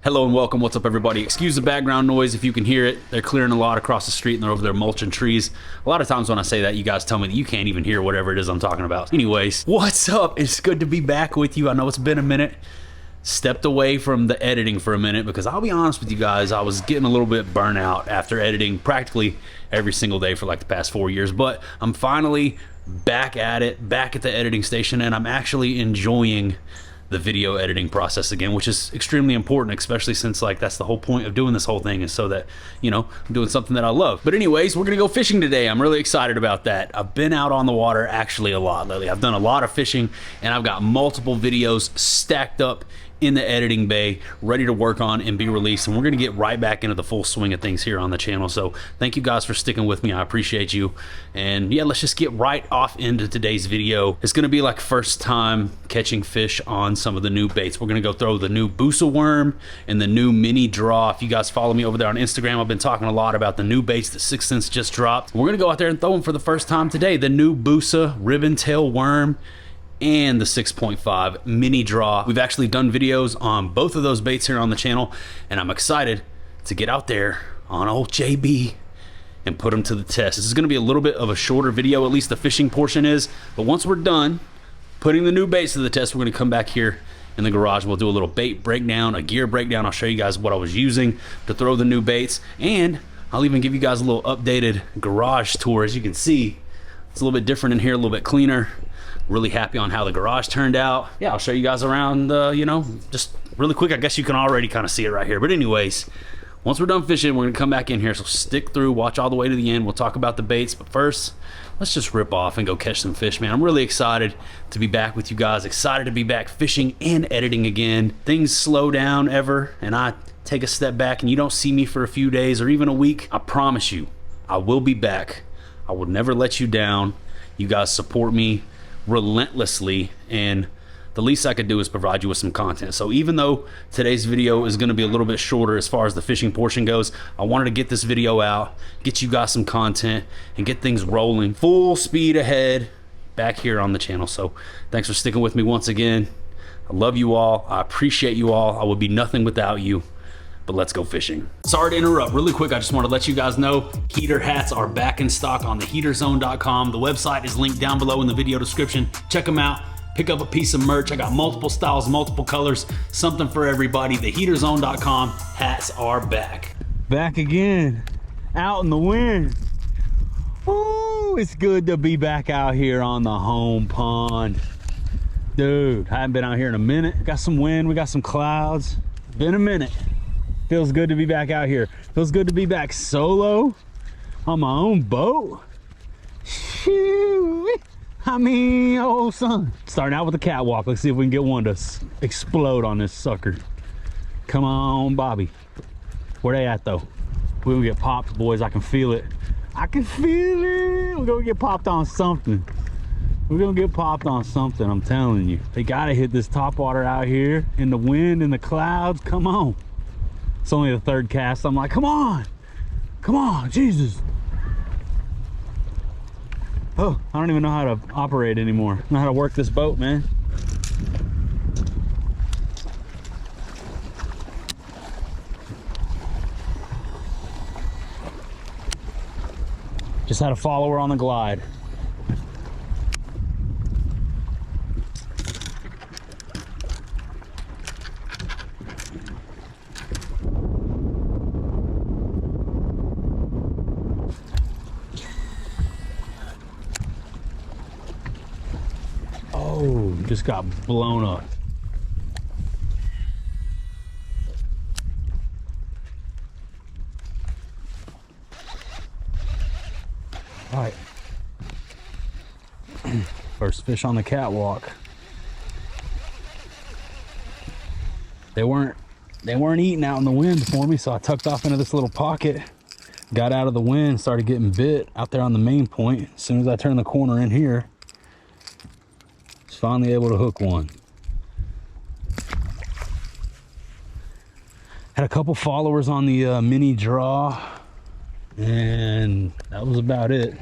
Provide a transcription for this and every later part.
Hello and welcome. What's up, everybody? Excuse the background noise if you can hear it. They're clearing a lot across the street and they're over there mulching trees. A lot of times when I say that, you guys tell me that you can't even hear whatever it is I'm talking about. Anyways, what's up? It's good to be back with you. I know it's been a minute. Stepped away from the editing for a minute because I'll be honest with you guys, I was getting a little bit burnout after editing practically every single day for like the past 4 years. But I'm finally back at it, back at the editing station, and I'm actually enjoying the video editing process again, which is extremely important, especially since like that's the whole point of doing this whole thing, is so that, you know, I'm doing something that I love. But anyways, we're gonna go fishing today. I'm really excited about that. I've been out on the water actually a lot lately. I've done a lot of fishing and I've got multiple videos stacked up in the editing bay ready to work on and be released, and we're gonna get right back into the full swing of things here on the channel. So thank you guys for sticking with me. I appreciate you. And yeah, let's just get right off into today's video. It's gonna be like first time catching fish on some of the new baits. We're gonna go throw the new Busa worm and the new mini draw. If you guys follow me over there on Instagram, I've been talking a lot about the new baits that 6th Sense just dropped. We're gonna go out there and throw them for the first time today. The new Busa ribbon tail worm and the 6.5 mini draw. We've actually done videos on both of those baits here on the channel, and I'm excited to get out there on old JB and put them to the test. This is gonna be a little bit of a shorter video, at least the fishing portion is, but once we're done putting the new baits to the test, we're gonna come back here in the garage and we'll do a little bait breakdown, a gear breakdown. I'll show you guys what I was using to throw the new baits, and I'll even give you guys a little updated garage tour. As you can see, it's a little bit different in here, a little bit cleaner. Really happy on how the garage turned out. Yeah, I'll show you guys around, you know, just really quick. I guess you can already kind of see it right here. But anyways, once we're done fishing, we're gonna come back in here. So stick through, watch all the way to the end. We'll talk about the baits, but first, let's just rip off and go catch some fish, man. I'm really excited to be back with you guys. Excited to be back fishing and editing again. Things slow down ever, and I take a step back and you don't see me for a few days or even a week. I promise you, I will be back. I will never let you down. You guys support me relentlessly, and the least I could do is provide you with some content. So even though today's video is going to be a little bit shorter as far as the fishing portion goes, I wanted to get this video out, get you guys some content, and get things rolling full speed ahead back here on the channel. So thanks for sticking with me once again. I love you all. I appreciate you all. I would be nothing without you. But let's go fishing. Sorry to interrupt. Really quick, I just want to let you guys know heater hats are back in stock on theheaterzone.com. The website is linked down below in the video description. Check them out. Pick up a piece of merch. I got multiple styles, multiple colors, something for everybody. Theheaterzone.com hats are back. Back again, out in the wind. Ooh, it's good to be back out here on the home pond. Dude, I haven't been out here in a minute. Got some wind, we got some clouds. Been a minute. Feels good to be back out here. Feels good to be back solo on my own boat. Shoo, I mean, oh son. Starting out with the catwalk. Let's see if we can get one to explode on this sucker. Come on, Bobby. Where they at though? We're gonna get popped, boys. I can feel it. I can feel it. We're gonna get popped on something. We're gonna get popped on something, I'm telling you. They gotta hit this top water out here in the wind, in the clouds. Come on. It's only the third cast. I'm like, come on, Jesus. Oh, I don't even know how to operate anymore. I don't know how to work this boat, man. Just had a follower on the glide. Oh, just got blown up. All right. First fish on the catwalk. They weren't eating out in the wind before me, so I tucked off into this little pocket, got out of the wind, started getting bit out there on the main point. As soon as I turned the corner in here, finally able to hook one. Had a couple followers on the mini draw, and that was about it.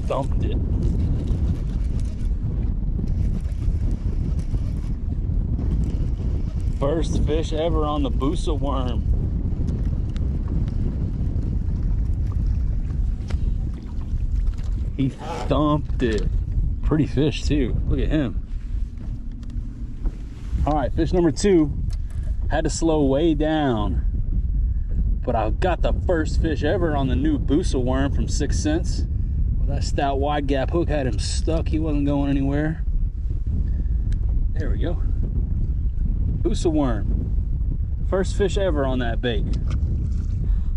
thumped it. First fish ever on the Busa worm. He thumped it. Pretty fish too. Look at him. All right, fish number 2. Had to slow way down, but I got the first fish ever on the new Busa worm from 6 Cents. Well, that stout wide gap hook had him stuck. He wasn't going anywhere. There we go. Busa worm. First fish ever on that bait.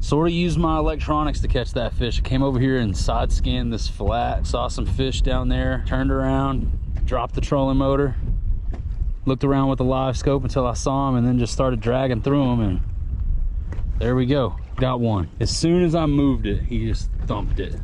Sort of used my electronics to catch that fish. I came over here and side scanned this flat, saw some fish down there, turned around, dropped the trolling motor, looked around with the live scope until I saw him, and then just started dragging through them, and there we go. Got one. As soon as I moved it, he just thumped it.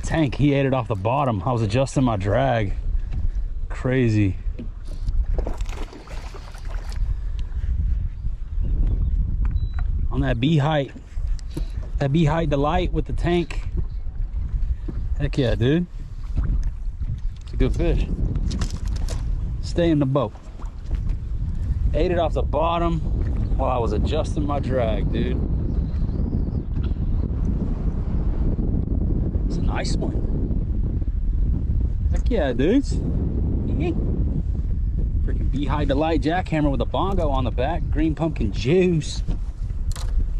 Tank, he ate it off the bottom. I was adjusting my drag. Crazy. On that B height delight with the tank. Heck yeah, dude. It's a good fish. Stay in the boat. Ate it off the bottom while I was adjusting my drag, dude. It's a nice one. Heck yeah, dudes. Freaking B-High Delight jackhammer with a bongo on the back. Green pumpkin juice.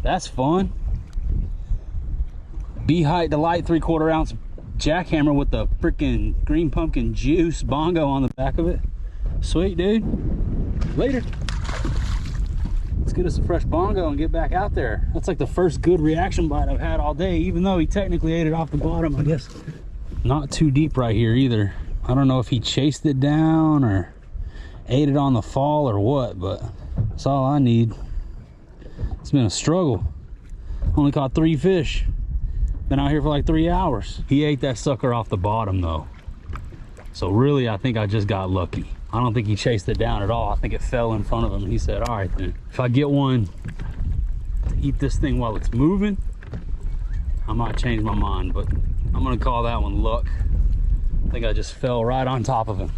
That's fun. B-High Delight 3/4 ounce jackhammer with the freaking green pumpkin juice bongo on the back of it. Sweet, dude. Later. Let's get us a fresh bongo and get back out there. That's like the first good reaction bite I've had all day, even though he technically ate it off the bottom, I guess. Not too deep right here either. I don't know if he chased it down or ate it on the fall or what, but that's all I need. It's been a struggle. Only caught 3 fish. Been out here for like 3 hours. He ate that sucker off the bottom though. So really, I think I just got lucky. I don't think he chased it down at all. I think it fell in front of him and he said, all right then, if I get one to eat this thing while it's moving, I might change my mind, but I'm gonna call that one luck. I think I just fell right on top of him.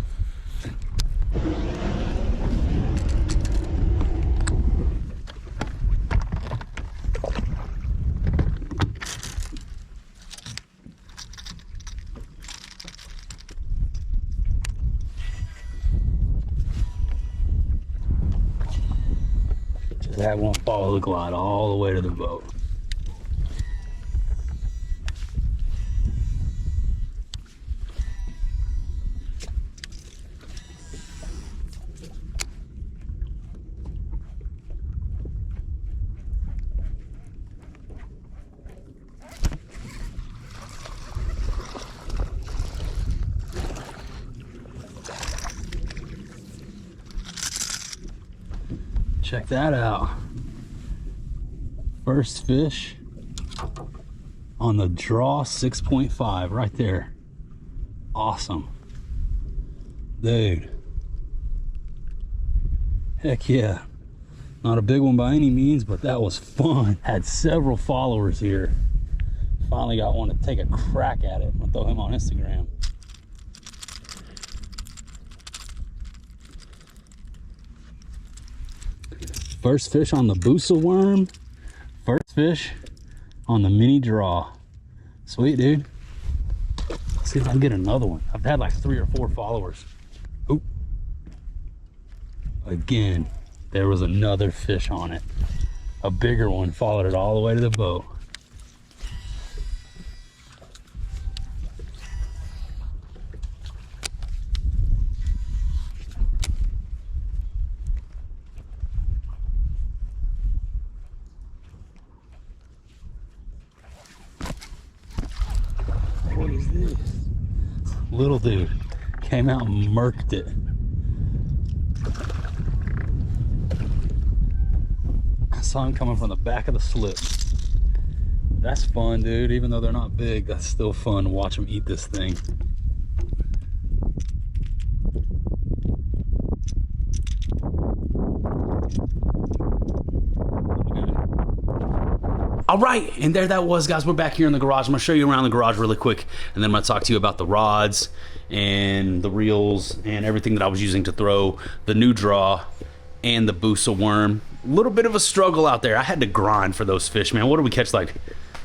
That one follow the glide all the way to the boat. Check that out. First fish on the draw 6.5 right there. Awesome. Dude. Heck yeah. Not a big one by any means, but that was fun. Had several followers here. Finally got one to take a crack at it. I'll throw him on Instagram. First fish on the Busa worm. First fish on the mini draw. Sweet, dude. Let's see if I can get another one. I've had like 3 or 4 followers. Oop. Again, there was another fish on it. A bigger one, followed it all the way to the boat. is this? Little dude came out and murked it. I saw him coming from the back of the slip. That's fun, dude. Even though they're not big, that's still fun to watch them eat this thing. All right, and there that was, guys. We're back here in the garage. I'm gonna show you around the garage really quick, and then I'm gonna talk to you about the rods and the reels and everything that I was using to throw the new draw and the Busa worm. A little bit of a struggle out there. I had to grind for those fish, man. What did we catch? Like,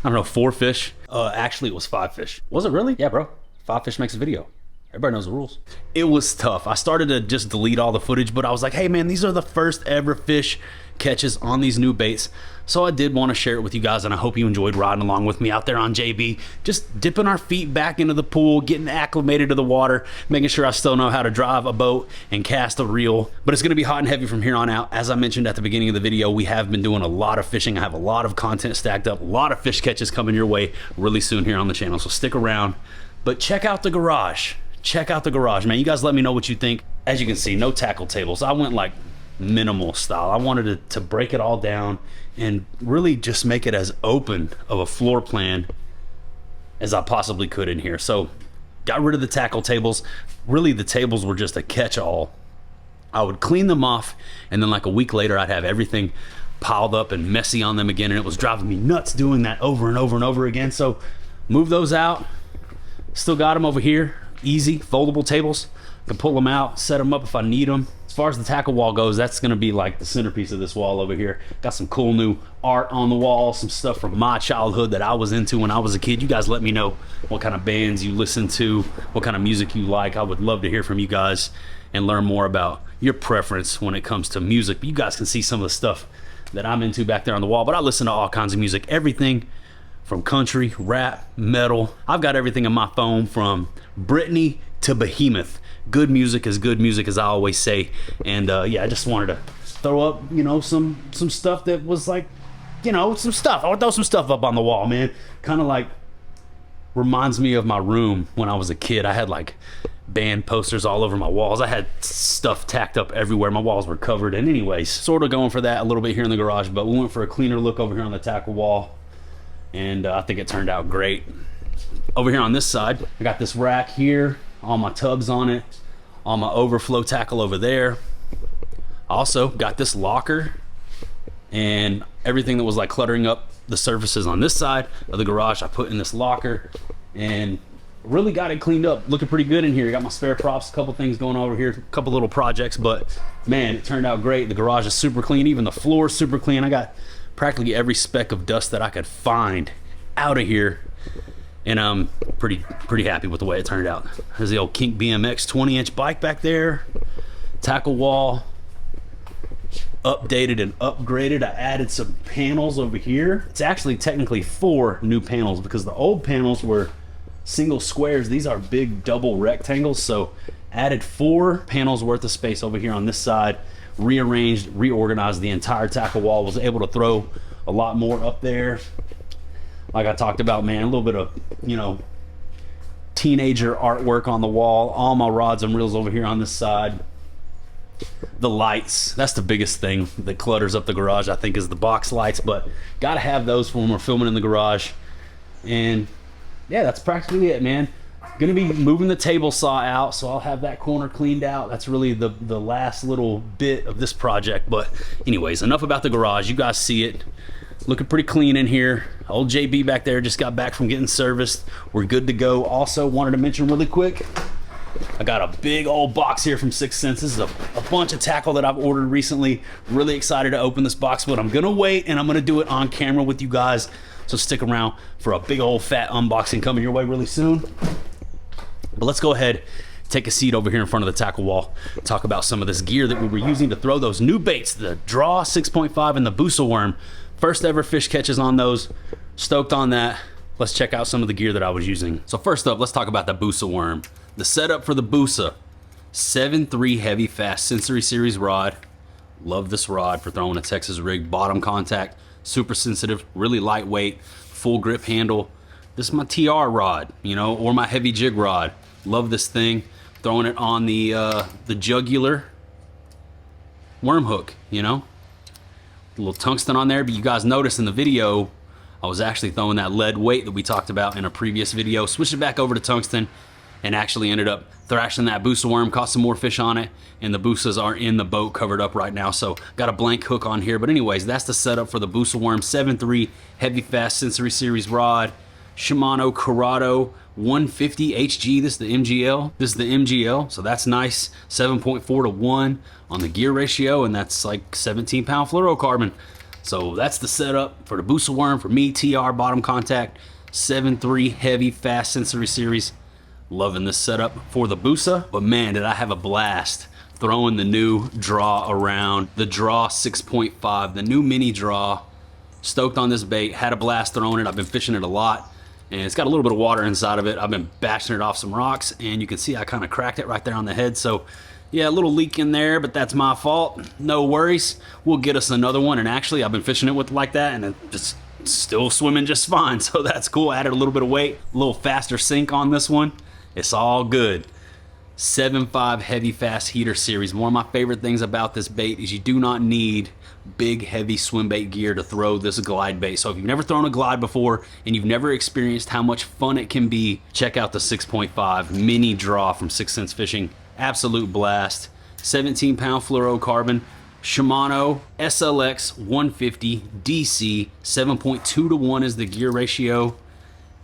I don't know, 4 fish? Actually, it was 5 fish. Was it really? Yeah, bro. 5 fish makes a video. Everybody knows the rules. It was tough. I started to just delete all the footage, but I was like, hey man, these are the first ever fish catches on these new baits. So I did want to share it with you guys, and I hope you enjoyed riding along with me out there on JB, just dipping our feet back into the pool, getting acclimated to the water, making sure I still know how to drive a boat and cast a reel. But it's going to be hot and heavy from here on out. As I mentioned at the beginning of the video, we have been doing a lot of fishing. I have a lot of content stacked up, a lot of fish catches coming your way really soon here on the channel, so stick around. But check out the garage. Check out the garage, man. You guys let me know what you think. As you can see, no tackle tables. I went like minimal style. I wanted to break it all down and really just make it as open of a floor plan as I possibly could in here. So got rid of the tackle tables. Really, the tables were just a catch-all. I would clean them off, and then like a week later, I'd have everything piled up and messy on them again, and it was driving me nuts doing that over and over and over again. So move those out. Still got them over here. Easy, foldable tables. I can pull them out, set them up if I need them. As far as the tackle wall goes, that's gonna be like the centerpiece of this wall over here. Got some cool new art on the wall, some stuff from my childhood that I was into when I was a kid. You guys let me know what kind of bands you listen to, what kind of music you like. I would love to hear from you guys and learn more about your preference when it comes to music. But you guys can see some of the stuff that I'm into back there on the wall. But I listen to all kinds of music, everything from country, rap, metal. I've got everything on my phone from Britney to Behemoth. Good music is good music, as I always say. And yeah, I just wanted to throw up, you know, some stuff that was like, you know, some stuff. I would throw some stuff up on the wall, man. Kind of like reminds me of my room when I was a kid. I had like band posters all over my walls. I had stuff tacked up everywhere. My walls were covered. And anyways, sort of going for that a little bit here in the garage, but we went for a cleaner look over here on the tackle wall. And I think it turned out great. Over here on this side, I got this rack here, all my tubs on it, all my overflow tackle over there. Also got this locker and everything that was like cluttering up the surfaces on this side of the garage I put in this locker, and really got it cleaned up. Looking pretty good in here. Got my spare props, a couple things going over here, a couple little projects, but man, it turned out great. The garage is super clean, even the floor is super clean. I got practically every speck of dust that I could find out of here, and I'm pretty happy with the way it turned out. There's the old Kink BMX 20-inch bike back there. Tackle wall updated and upgraded. I added some panels over here. It's actually technically 4 new panels because the old panels were single squares. These are big double rectangles, so added 4 panels worth of space over here on this side. Rearranged, reorganized the entire tackle wall. Was able to throw a lot more up there. Like I talked about, man, a little bit of, you know, teenager artwork on the wall. All my rods and reels over here on this side. The lights, that's the biggest thing that clutters up the garage, I think, is the box lights, but gotta have those for when we're filming in the garage. And yeah, that's practically it, man. Gonna be moving the table saw out, so I'll have that corner cleaned out. That's really the last little bit of this project. But anyways, enough about the garage. You guys see it looking pretty clean in here. Old JB back there just got back from getting serviced. We're good to go. Also wanted to mention really quick, I got a big old box here from 6th Sense. This is a bunch of tackle that I've ordered recently. Really excited to open this box, but I'm gonna wait and I'm gonna do it on camera with you guys. So stick around for a big old fat unboxing coming your way really soon. But let's go ahead, take a seat over here in front of the tackle wall, talk about some of this gear that we were using to throw those new baits, the Draw 6.5 and the Busa worm. First ever fish catches on those. Stoked on that. Let's check out some of the gear that I was using. So first up, let's talk about the Busa worm. The setup for the Busa, 7.3 heavy fast Sensory Series rod. Love this rod for throwing a Texas rig. Bottom contact, super sensitive, really lightweight, full grip handle. This is my TR rod, you know, or my heavy jig rod. Love this thing. Throwing it on the jugular worm hook, you know. A little tungsten on there, but you guys noticed in the video, I was actually throwing that lead weight that we talked about in a previous video. Switched it back over to tungsten and actually ended up thrashing that Busa worm, caught some more fish on it, and the Busas are in the boat covered up right now. So got a blank hook on here. But anyways, that's the setup for the Busa worm 7.3 heavy fast sensory series rod. Shimano Corrado 150 HG. This is the MGL. This is the MGL. So that's nice. 7.4 to 1 on the gear ratio, and that's like 17 pound fluorocarbon. So that's the setup for the Busa worm for me, TR bottom contact, 7.3 heavy fast sensory series. Loving this setup for the Busa, but man, did I have a blast throwing the new draw around, the draw 6.5, the new mini draw. Stoked on this bait, had a blast throwing it. I've been fishing it a lot, and it's got a little bit of water inside of it. I've been bashing it off some rocks, and you can see I kind of cracked it right there on the head. So yeah, a little leak in there, but that's my fault. No worries. We'll get us another one. And actually, I've been fishing it with like that, and it's still swimming just fine. So that's cool. Added a little bit of weight, a little faster sink on this one. It's all good. 7.5 heavy fast heater series. One of my favorite things about this bait is you do not need big heavy swim bait gear to throw this glide bait. So if you've never thrown a glide before and you've never experienced how much fun it can be, check out the 6.5 mini draw from 6 Cents Fishing. Absolute blast. 17 pound fluorocarbon. Shimano SLX 150 DC. 7.2 to 1 is the gear ratio.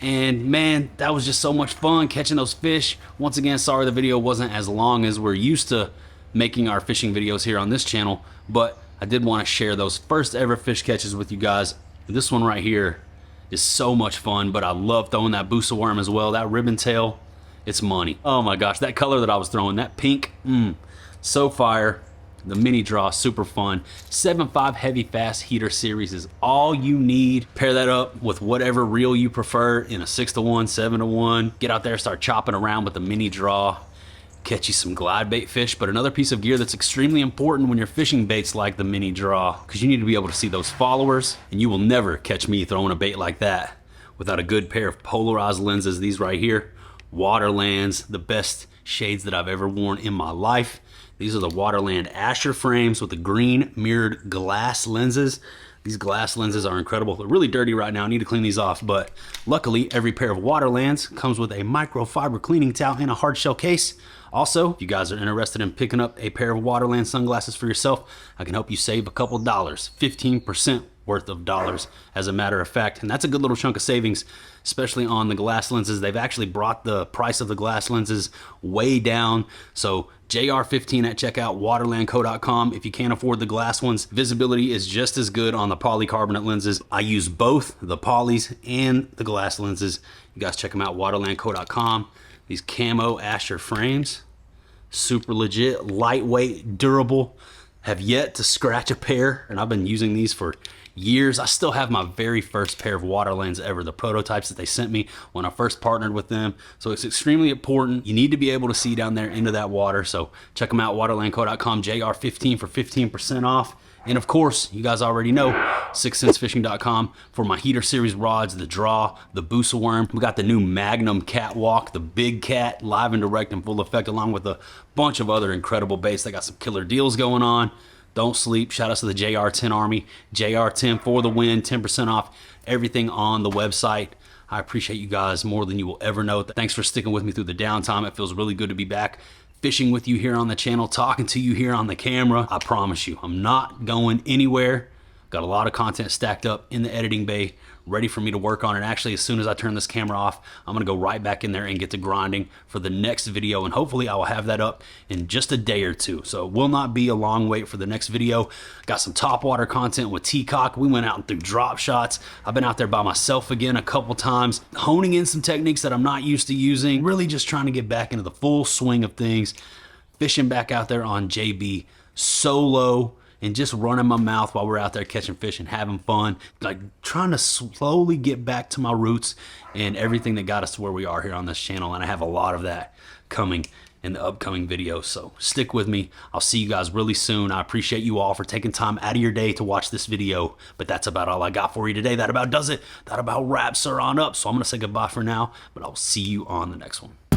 And man, that was just so much fun catching those fish. Once again, sorry the video wasn't as long as we're used to making our fishing videos here on this channel, but I did want to share those first ever fish catches with you guys. This one right here is so much fun, but I love throwing that Busa worm as well. That ribbon tail, it's money. Oh my gosh, that color that I was throwing, that pink, so fire. The mini draw, super fun. 7.5 heavy fast heater series is all you need. Pair that up with whatever reel you prefer in a 6 to 1, 7 to 1. Get out there, start chopping around with the mini draw. Catch you some glide bait fish. But another piece of gear that's extremely important when you're fishing baits like the mini draw, because you need to be able to see those followers, and you will never catch me throwing a bait like that without a good pair of polarized lenses. These right here, Waterlands, the best shades that I've ever worn in my life. These are the Waterland Asher frames with the green mirrored glass lenses. These glass lenses are incredible. They're really dirty right now. I need to clean these off, but luckily every pair of Waterlands comes with a microfiber cleaning towel and a hard shell case. Also, if you guys are interested in picking up a pair of Waterland sunglasses for yourself, I can help you save a couple dollars, 15% worth of dollars as a matter of fact. And that's a good little chunk of savings, especially on the glass lenses. They've actually brought the price of the glass lenses way down. So JR15 at checkout, waterlandco.com. If you can't afford the glass ones, visibility is just as good on the polycarbonate lenses. I use both the polys and the glass lenses. You guys check them out, waterlandco.com. These camo Asher frames, super legit, lightweight, durable. Have yet to scratch a pair, and I've been using these for years. I still have my very first pair of Waterlands ever, the prototypes that they sent me when I first partnered with them. So it's extremely important. You need to be able to see down there into that water. So check them out, waterlandco.com, JR15 for 15% off. And of course, you guys already know, 6centsfishing.com for my heater series rods, the draw, the Busa worm. We got the new Magnum Catwalk, the big cat, live and direct in full effect, along with a bunch of other incredible baits. They got some killer deals going on. Don't sleep. Shout out to the JR10 Army. JR10 for the win, 10% off everything on the website. I appreciate you guys more than you will ever know. Thanks for sticking with me through the downtime. It feels really good to be back fishing with you here on the channel, talking to you here on the camera. I promise you, I'm not going anywhere. Got a lot of content stacked up in the editing bay, ready for me to work on it. Actually, as soon as I turn this camera off, I'm gonna go right back in there and get to grinding for the next video, and hopefully I will have that up in just a day or two. So it will not be a long wait for the next video. Got some topwater content with T-Cock. We went out and threw drop shots. I've been out there by myself again a couple times, honing in some techniques that I'm not used to using, really just trying to get back into the full swing of things, fishing back out there on JB solo, and just running my mouth while we're out there catching fish and having fun, like trying to slowly get back to my roots and everything that got us to where we are here on this channel. And I have a lot of that coming in the upcoming videos. So stick with me. I'll see you guys really soon. I appreciate you all for taking time out of your day to watch this video. But that's about all I got for you today. That about does it. That about wraps her on up. So I'm going to say goodbye for now, but I'll see you on the next one.